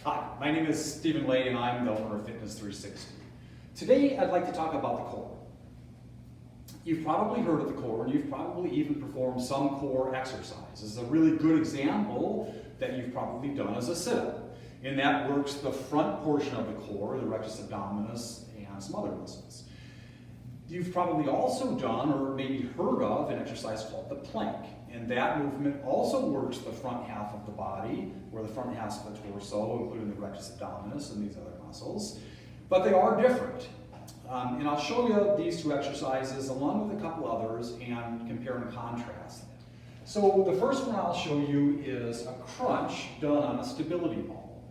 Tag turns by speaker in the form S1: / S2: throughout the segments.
S1: Hi, my name is Stephen Lay and I'm the owner of Fitness 360. Today I'd like to talk about the core. You've probably heard of the core and you've probably even performed some core exercise. This is a really good example that you've probably done as a sit-up. And that works the front portion of the core, the rectus abdominis, and some other muscles. You've probably also done or maybe heard of an exercise called the plank. And that movement also works the front half of the body, or the front half of the torso, including the rectus abdominis and these other muscles. But they are different. And I'll show you these two exercises along with a couple others and compare and contrast. So the first one I'll show you is a crunch done on a stability ball.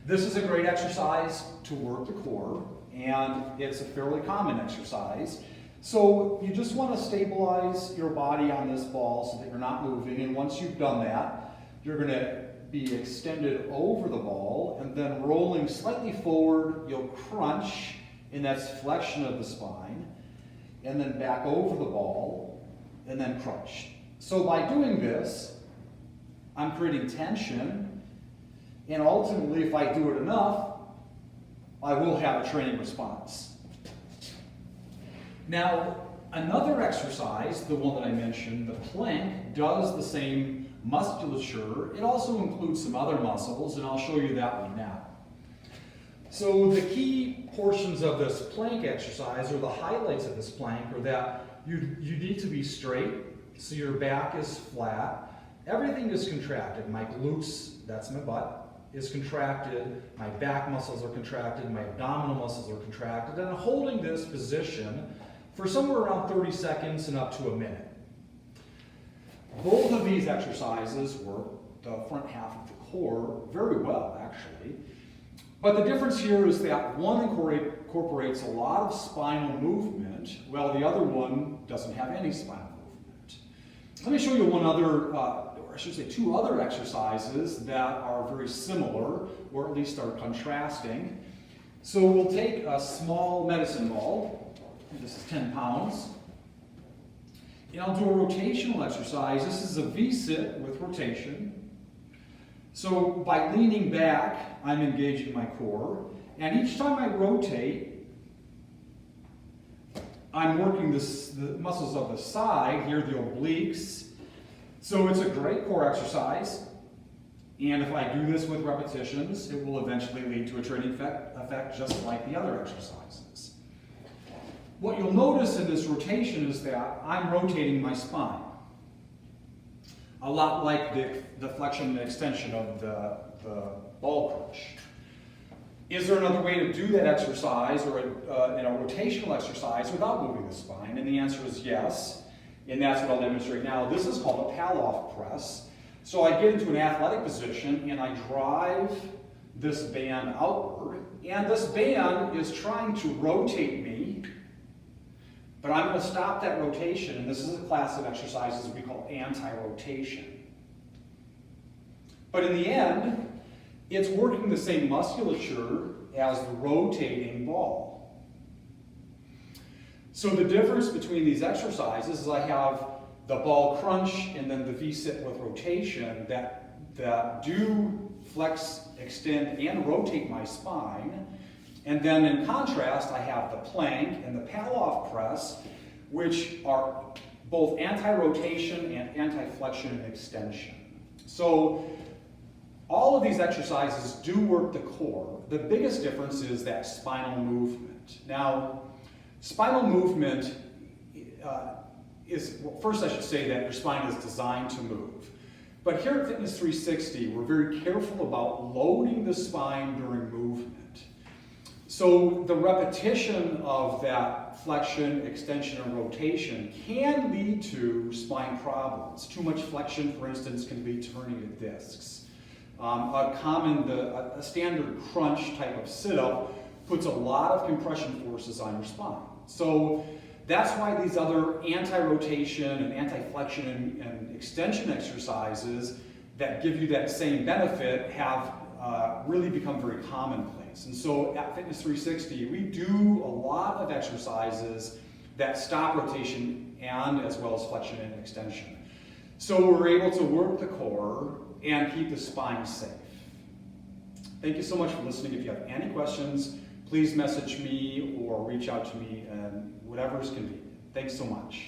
S1: This is a great exercise to work the core, and it's a fairly common exercise. So you just want to stabilize your body on this ball so that you're not moving, and once you've done that, you're going to be extended over the ball, and then rolling slightly forward, you'll crunch, and that's flexion of the spine, and then back over the ball, and then crunch. So by doing this, I'm creating tension, and ultimately, if I do it enough, I will have a training response. Now, another exercise, the one that I mentioned, the plank, does the same musculature. It also includes some other muscles, and I'll show you that one now. So the key portions of this plank exercise, or the highlights of this plank, are that you need to be straight, so your back is flat. Everything is contracted. My glutes, that's my butt, is contracted. My back muscles are contracted. My abdominal muscles are contracted. And I'm holding this position for somewhere around 30 seconds and up to a minute. Both of these exercises work the front half of the core very well, actually. But the difference here is that one incorporates a lot of spinal movement, while the other one doesn't have any spinal movement. Let me show you one other, or I should say two other exercises that are very similar, or at least are contrasting. So we'll take a small medicine ball. This is 10 pounds. And I'll do a rotational exercise. This is a V-sit with rotation. So by leaning back, I'm engaging my core. And each time I rotate, I'm working the muscles of the side, here the obliques. So it's a great core exercise. And if I do this with repetitions, it will eventually lead to a training effect just like the other exercises. What you'll notice in this rotation is that I'm rotating my spine. A lot like the flexion and extension of the ball crunch. Is there another way to do that exercise, or in a rotational exercise, without moving the spine? And the answer is yes, and that's what I'll demonstrate now. This is called a Pallof press. So I get into an athletic position and I drive this band outward, and this band is trying to rotate me. But I'm going to stop that rotation, and this is a class of exercises we call anti-rotation. But in the end, it's working the same musculature as the rotating ball. So the difference between these exercises is I have the ball crunch and then the V-sit with rotation that do flex, extend, and rotate my spine. And then in contrast, I have the plank and the Pallof press, which are both anti-rotation and anti-flexion and extension. So all of these exercises do work the core. The biggest difference is that spinal movement. Now, spinal movement well, first I should say that your spine is designed to move. But here at Fitness 360, we're very careful about loading the spine during movement. So the repetition of that flexion, extension, and rotation can lead to spine problems. Too much flexion, for instance, can lead to herniated discs. A standard crunch type of sit-up puts a lot of compression forces on your spine. So that's why these other anti-rotation and anti-flexion and extension exercises that give you that same benefit have really become very commonplace. And so at Fitness 360, we do a lot of exercises that stop rotation and as well as flexion and extension. So we're able to work the core and keep the spine safe. Thank you so much for listening. If you have any questions, please message me or reach out to me, and whatever is convenient. Thanks so much.